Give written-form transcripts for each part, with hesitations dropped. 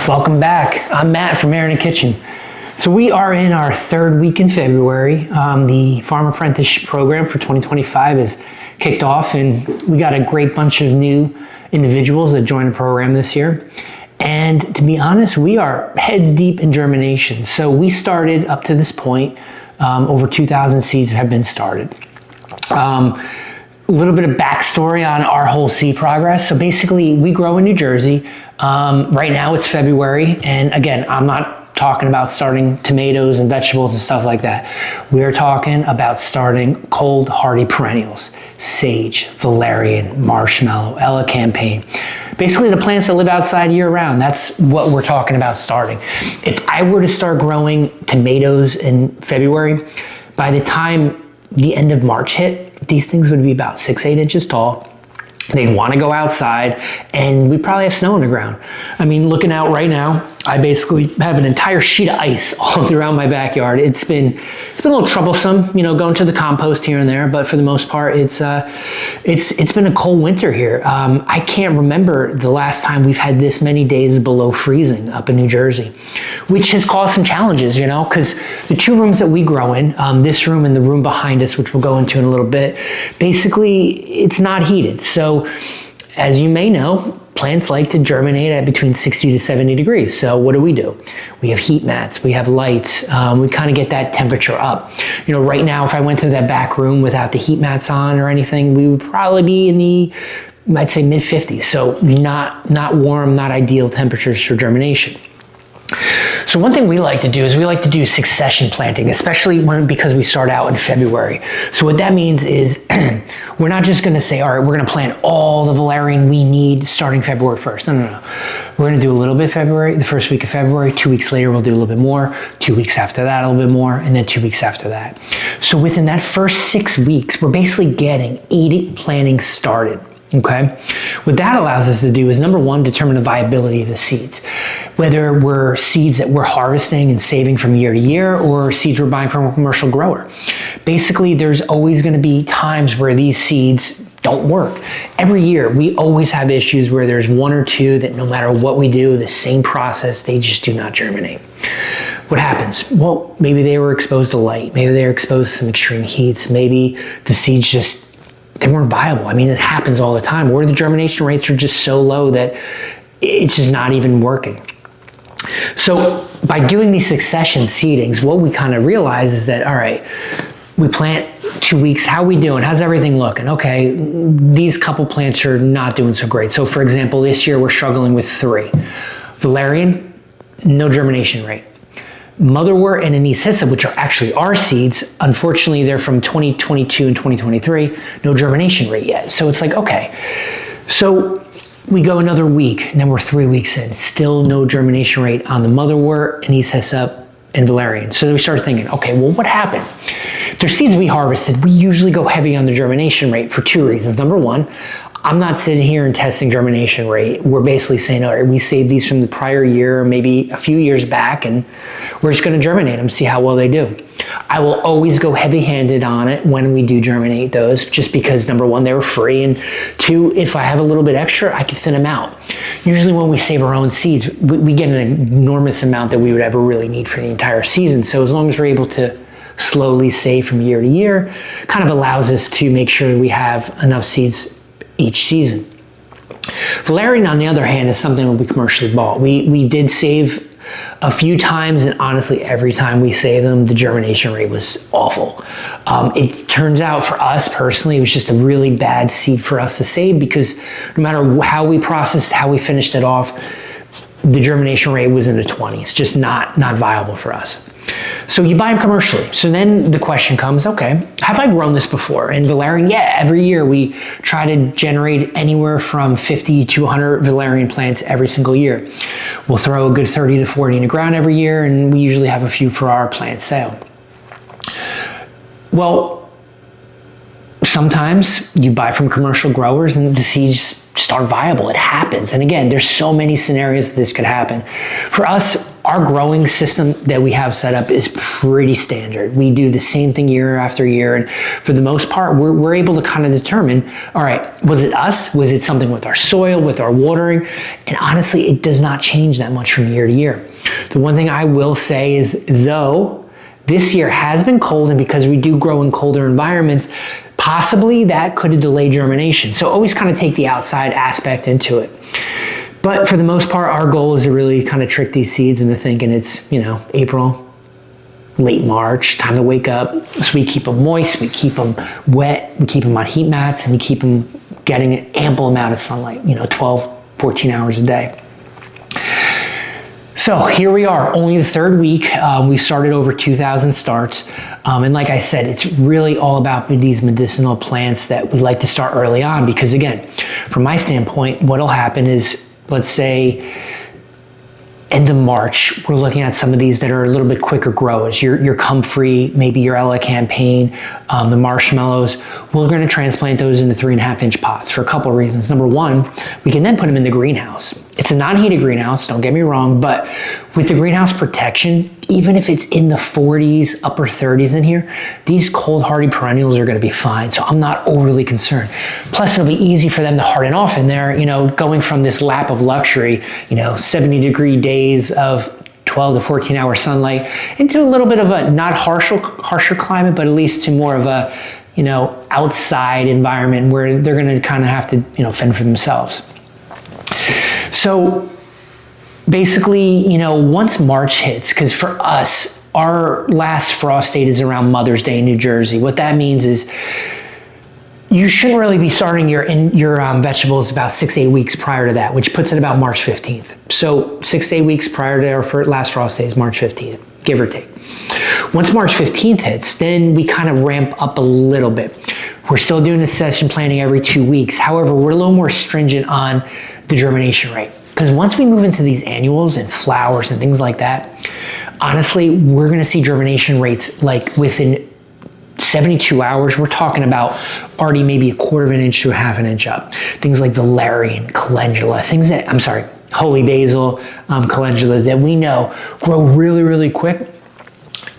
Welcome back. I'm Matt from Mayernik Kitchen. So we are in our third week in February. The Farm Apprenticeship program for 2025 is kicked off, and we got a great bunch of new individuals that joined the program this year. And to be honest, we are heads deep in germination. So we started up to this point, over 2,000 seeds have been started. A little bit of backstory on our whole seed progress. So basically, we grow in New Jersey. Right now it's February, and again, I'm not talking about starting tomatoes and vegetables and stuff like that. We're talking about starting cold, hardy perennials: sage, valerian, marshmallow, elecampane. Basically, the plants that live outside year-round. That's what we're talking about starting. If I were to start growing tomatoes in February, by the time the end of March hit, these things would be about 6-8 inches tall. They'd want to go outside, and we probably have snow on the ground. I mean, looking out right now, I basically have an entire sheet of ice all throughout my backyard. It's been a little troublesome, going to the compost here and there, but for the most part, it's been a cold winter here. I can't remember the last time we've had this many days below freezing up in New Jersey, which has caused some challenges, because the two rooms that we grow in, this room and the room behind us, which we'll go into in a little bit, basically it's not heated. So as you may know, plants like to germinate at between 60 to 70 degrees. So what do? We have heat mats, we have lights, we kind of get that temperature up. Right now, if I went to that back room without the heat mats on or anything, we would probably be in the, I'd say, mid 50s. So not warm, not ideal temperatures for germination. So one thing we like to do is we like to do succession planting, especially because we start out in February. So what that means is we're not just going to say, all right, we're going to plant all the valerian we need starting February 1st. No. We're going to do a little bit February, the first week of February. 2 weeks later, we'll do a little bit more. 2 weeks after that, a little bit more. And then 2 weeks after that. So within that first 6 weeks, we're basically getting 80 planting started. Okay, what that allows us to do is, number one, determine the viability of the seeds. Whether we're seeds that we're harvesting and saving from year to year, or seeds we're buying from a commercial grower. Basically, there's always going to be times where these seeds don't work. Every year, we always have issues where there's one or two that no matter what we do, the same process, they just do not germinate. What happens? Well, maybe they were exposed to light. Maybe they were exposed to some extreme heats. Maybe the seeds they weren't viable. I mean, it happens all the time, where the germination rates are just so low that it's just not even working. So by doing these succession seedings, what we kind of realize is that, all right, we plant 2 weeks. How are we doing? How's everything looking? Okay, these couple plants are not doing so great. So for example, this year we're struggling with 3. Valerian, no germination rate. Motherwort and anise hyssop, which are actually our seeds, unfortunately they're from 2022 and 2023, no germination rate yet. So it's like, okay, so we go another week, and then we're 3 weeks in, still no germination rate on the motherwort, anise hyssop, and valerian. So then we started thinking, okay, well, what happened? If they're seeds we harvested, we usually go heavy on the germination rate for 2 reasons. Number one, I'm not sitting here and testing germination rate. We're basically saying, all right, we saved these from the prior year, or maybe a few years back, and we're just going to germinate them, see how well they do. I will always go heavy-handed on it when we do germinate those, just because, number one, they were free, and two, if I have a little bit extra, I can thin them out. Usually when we save our own seeds, we get an enormous amount that we would ever really need for the entire season. So as long as we're able to slowly save from year to year, kind of allows us to make sure we have enough seeds each season. Valerian, on the other hand, is something that we commercially bought. We did save a few times, and honestly, every time we saved them, the germination rate was awful. It turns out for us personally, it was just a really bad seed for us to save, because no matter how we processed, how we finished it off, the germination rate was in the 20s, just not viable for us. So you buy them commercially. So then the question comes, okay, have I grown this before? And valerian, yeah, every year we try to generate anywhere from 50 to 100 valerian plants every single year. We'll throw a good 30 to 40 in the ground every year, and we usually have a few for our plant sale. Well, sometimes you buy from commercial growers and the seeds just aren't viable. It happens. And again, there's so many scenarios that this could happen. For us, our growing system that we have set up is pretty standard. We do the same thing year after year, and for the most part, we're able to kind of determine, all right, was it us? Was it something with our soil, with our watering? And honestly, it does not change that much from year to year. The one thing I will say is, though this year has been cold, and because we do grow in colder environments, possibly that could have delayed germination. So always kind of take the outside aspect into it. But for the most part, our goal is to really kind of trick these seeds into thinking it's, April, late March, time to wake up. So we keep them moist, we keep them wet, we keep them on heat mats, and we keep them getting an ample amount of sunlight, 12, 14 hours a day. So here we are, only the third week. We started over 2,000 starts. And like I said, it's really all about these medicinal plants that we like to start early on, because again, from my standpoint, what'll happen is, let's say, end of March, we're looking at some of these that are a little bit quicker growers. Your comfrey, maybe your Ella Campaign, the marshmallows. We're going to transplant those into 3.5-inch pots for a couple of reasons. Number one, we can then put them in the greenhouse. It's a non-heated greenhouse, don't get me wrong, but with the greenhouse protection, even if it's in the 40s, upper 30s in here, these cold hardy perennials are going to be fine. So I'm not overly concerned. Plus, it'll be easy for them to harden off in there, going from this lap of luxury, 70-degree days of 12 to 14 hour sunlight into a little bit of a not harsher climate, but at least to more of a, outside environment where they're going to kind of have to, fend for themselves. So basically, once March hits, because for us, our last frost date is around Mother's Day in New Jersey. What that means is you shouldn't really be starting your vegetables about 6 to 8 weeks prior to that, which puts it about March 15th. So 6 to 8 weeks prior to our last frost day is March 15th, give or take. Once March 15th hits, then we kind of ramp up a little bit. We're still doing succession planting every 2 weeks. However, we're a little more stringent on the germination rate. Because once we move into these annuals and flowers and things like that, honestly, we're going to see germination rates like within 72 hours. We're talking about already maybe 1/4 inch to 1/2 inch up. Things like valerian, calendula, holy basil, calendula that we know grow really, really quick.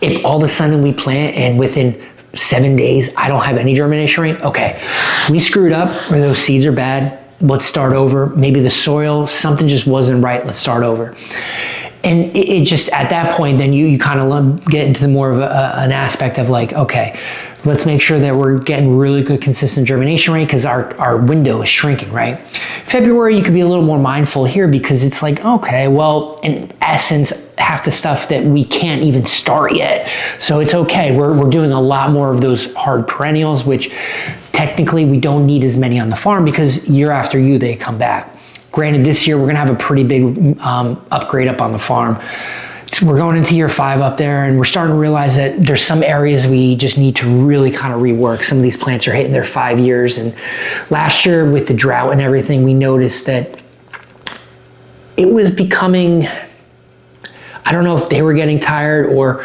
If all of a sudden we plant and within 7 days I don't have any germination rate, okay, we screwed up, or those seeds are bad. Let's start over. Maybe the soil, something just wasn't right. Let's start over. And it just, at that point, then you kind of get into more of an aspect of like, okay, let's make sure that we're getting really good consistent germination rate, because our window is shrinking, right? February, you could be a little more mindful here, because it's like, okay, well, in essence, half the stuff that we can't even start yet. So it's okay. We're doing a lot more of those hard perennials, which technically we don't need as many on the farm, because year after year they come back. Granted, this year we're going to have a pretty big upgrade up on the farm. We're going into year 5 up there, and we're starting to realize that there's some areas we just need to really kind of rework. Some of these plants are hitting their 5 years, and last year with the drought and everything, we noticed that it was becoming, I don't know if they were getting tired or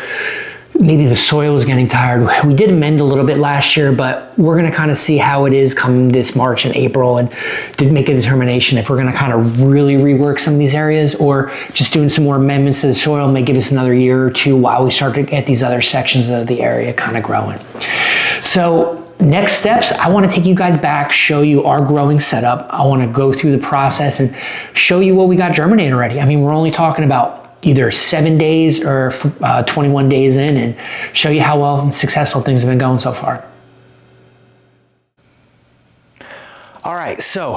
maybe the soil was getting tired. We did amend a little bit last year, but we're going to kind of see how it is come this March and April, and did make a determination if we're going to kind of really rework some of these areas, or just doing some more amendments to the soil may give us another year or two while we start to get these other sections of the area kind of growing. So next steps, I want to take you guys back, show you our growing setup. I want to go through the process and show you what we got germinated already. I mean, we're only talking about either 7 days or 21 days in, and show you how well and successful things have been going so far. All right, so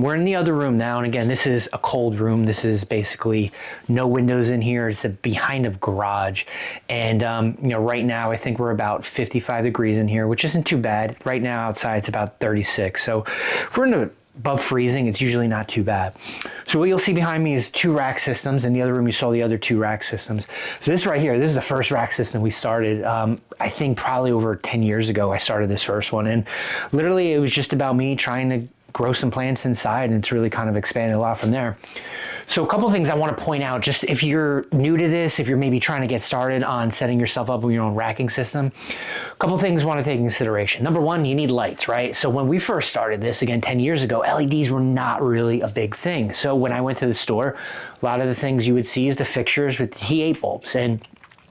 we're in the other room now, and again, this is a cold room. This is basically no windows in here. It's behind a garage, and right now I think we're about 55 degrees in here, which isn't too bad. Right now outside it's about 36, so if we're in the above freezing, it's usually not too bad. So what you'll see behind me is 2 rack systems. In the other room you saw the other 2 rack systems. So this right here, this is the first rack system we started. I think probably over 10 years ago I started this first one, and literally it was just about me trying to grow some plants inside, and it's really kind of expanded a lot from there. So a couple of things I want to point out, just if you're new to this, if you're maybe trying to get started on setting yourself up with your own racking system, a couple of things I want to take into consideration. Number one, you need lights, right? So when we first started this, again, 10 years ago, LEDs were not really a big thing. So when I went to the store, a lot of the things you would see is the fixtures with the T8 bulbs. And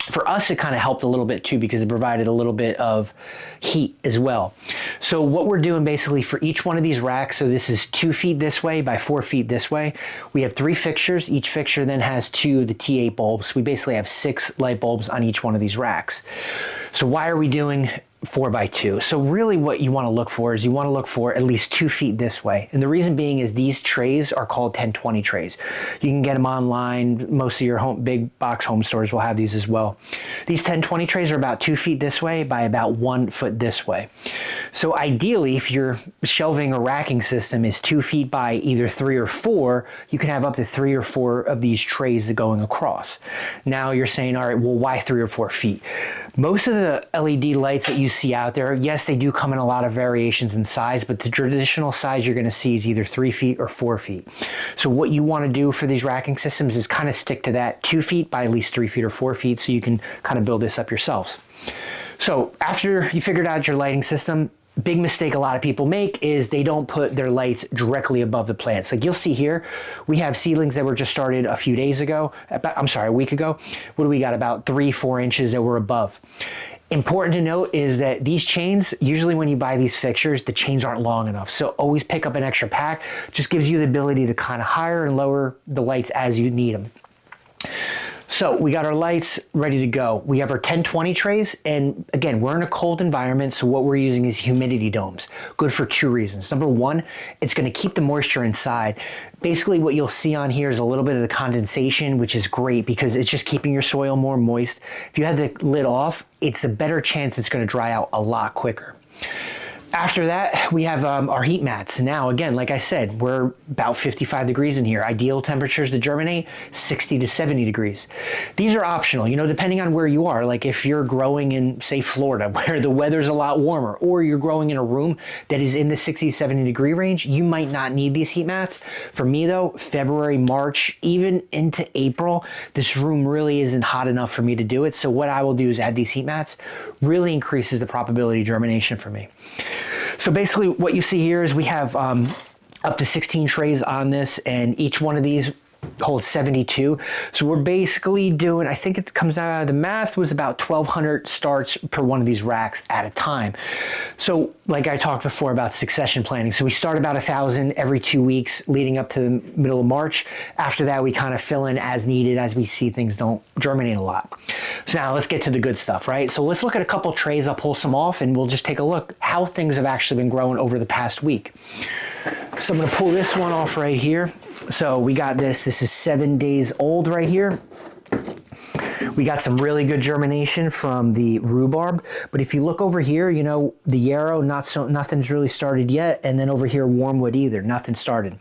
for us, it kind of helped a little bit too, because it provided a little bit of heat as well. So what we're doing basically for each one of these racks, so this is 2 feet this way by 4 feet this way. We have 3 fixtures. Each fixture then has 2 of the T8 bulbs. We basically have 6 light bulbs on each one of these racks. So why are we doing 4x2? So really what you want to look for is you want to look for at least 2 feet this way. And the reason being is these trays are called 1020 trays. You can get them online. Most of your big box home stores will have these as well. These 1020 trays are about 2 feet this way by about 1 foot this way. So ideally, if your shelving or racking system is 2 feet by either 3 or 4, you can have up to 3 or 4 of these trays going across. Now you're saying, all right, well, why 3 or 4 feet? Most of the LED lights that you see out there, yes, they do come in a lot of variations in size, but the traditional size you're going to see is either 3 feet or 4 feet. So what you want to do for these racking systems is kind of stick to that 2 feet by at least 3 feet or 4 feet, so you can kind of build this up yourselves. So after you figured out your lighting system, big mistake a lot of people make is they don't put their lights directly above the plants. Like you'll see here, we have seedlings that were just started a few days ago, a week ago. What do we got? About 3-4 inches that were above. Important to note is that these chains, usually when you buy these fixtures, the chains aren't long enough. So always pick up an extra pack. Just gives you the ability to kind of higher and lower the lights as you need them. So we got our lights ready to go. We have our 1020 trays, and again, we're in a cold environment, so what we're using is humidity domes. Good for 2 reasons. Number one, it's going to keep the moisture inside. Basically what you'll see on here is a little bit of the condensation, which is great because it's just keeping your soil more moist. If you had the lid off, it's a better chance it's going to dry out a lot quicker. After that, we have our heat mats. Now, again, like I said, we're about 55 degrees in here. Ideal temperatures to germinate, 60 to 70 degrees. These are optional, depending on where you are. Like if you're growing in, say, Florida, where the weather's a lot warmer, or you're growing in a room that is in the 60 to 70 degree range, you might not need these heat mats. For me, though, February, March, even into April, this room really isn't hot enough for me to do it. So what I will do is add these heat mats. Really increases the probability of germination for me. So basically what you see here is we have up to 16 trays on this, and each one of these holds 72. So we're basically doing, I think it comes out of the math, was about 1,200 starts per one of these racks at a time. So like I talked before about succession planning. So we start about 1,000 every 2 weeks leading up to the middle of March. After that, we kind of fill in as needed as we see things don't germinate a lot. So now let's get to the good stuff, right? So let's look at a couple trays. I'll pull some off and we'll just take a look how things have actually been growing over the past week. So I'm going to pull this one off right here. So we got this is 7 days old right here. We got some really good germination from the rhubarb, but if you look over here, the yarrow, nothing's really started yet, and then over here, wormwood either, nothing started.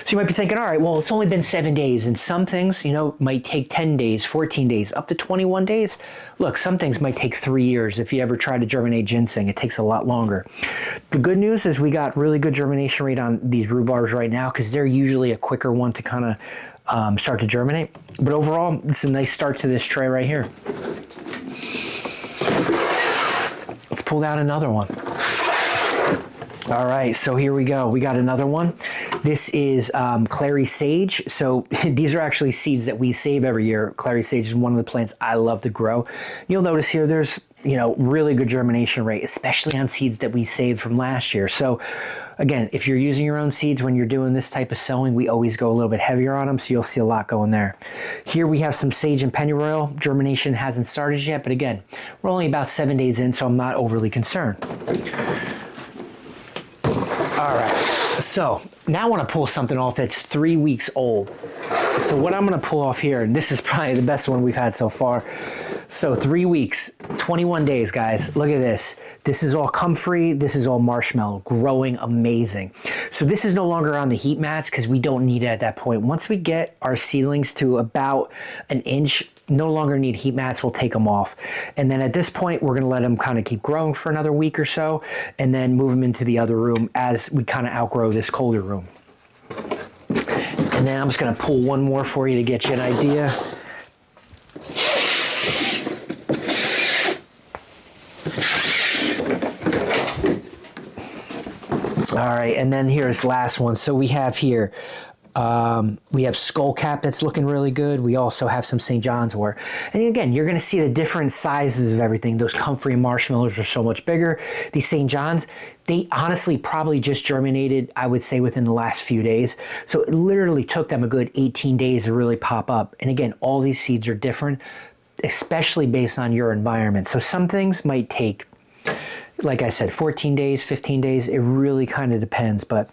So you might be thinking, all right, well, it's only been 7 days, and some things, might take 10 days, 14 days, up to 21 days. Look, some things might take 3 years. If you ever try to germinate ginseng, it takes a lot longer. The good news is we got really good germination rate on these rhubarbs right now because they're usually a quicker one to kind of start to germinate. But overall, it's a nice start to this tray right here. Let's pull out another one. All right, so here we go. We got another one. This is clary sage. So these are actually seeds that we save every year. Clary sage is one of the plants I love to grow. You'll notice here there's really good germination rate, especially on seeds that we saved from last year. So again, if you're using your own seeds when you're doing this type of sowing, we always go a little bit heavier on them, so you'll see a lot going there. Here we have some sage and pennyroyal. Germination hasn't started yet, but again, we're only about 7 days in, so I'm not overly concerned. All right, so now I want to pull something off that's 3 weeks old. So what I'm going to pull off here, and this is probably the best one we've had so far. So 3 weeks, 21 days, guys. Look at this. This is all comfrey. This is all marshmallow, growing amazing. So this is no longer on the heat mats because we don't need it at that point. Once we get our seedlings to about an inch, no longer need heat mats, we'll take them off. And then at this point, we're gonna let them kind of keep growing for another week or so, and then move them into the other room as we kind of outgrow this colder room. And then I'm just gonna pull one more for you to get you an idea. All right, and then here's the last one. So we have here, we have skullcap that's looking really good. We also have some St. John's wort. And again, you're gonna see the different sizes of everything. Those comfrey marshmallows are so much bigger. These St. John's, they honestly probably just germinated, I would say, within the last few days. So it literally took them a good 18 days to really pop up. And again, all these seeds are different, especially based on your environment. So some things might take, like I said, 14 days, 15 days, it really kind of depends. But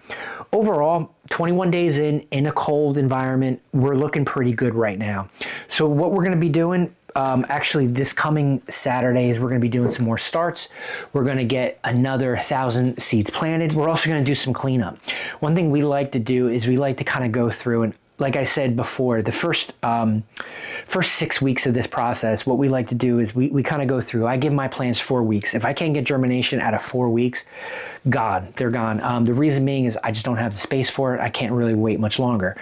overall, 21 days in a cold environment, we're looking pretty good right now. So what we're gonna be doing, actually this coming Saturdays, we're gonna be doing some more starts. We're gonna get another 1,000 seeds planted. We're also gonna do some cleanup. One thing we like to do is we like to kind of go through, and like I said before, the first 6 weeks of this process, what we like to do is we kind of go through. I give my plants 4 weeks. If I can't get germination out of 4 weeks, gone. They're gone. The reason being is I just don't have the space for it. I can't really wait much longer.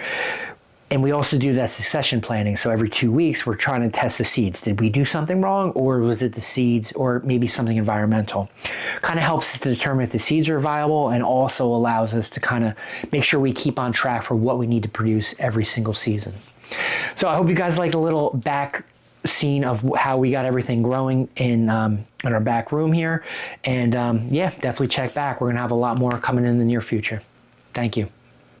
And we also do that succession planning. So every 2 weeks, we're trying to test the seeds. Did we do something wrong, or was it the seeds, or maybe something environmental? Kind of helps us to determine if the seeds are viable, and also allows us to kind of make sure we keep on track for what we need to produce every single season. So I hope you guys liked a little back scene of how we got everything growing in our back room here. And yeah, definitely check back. We're gonna have a lot more coming in the near future. Thank you.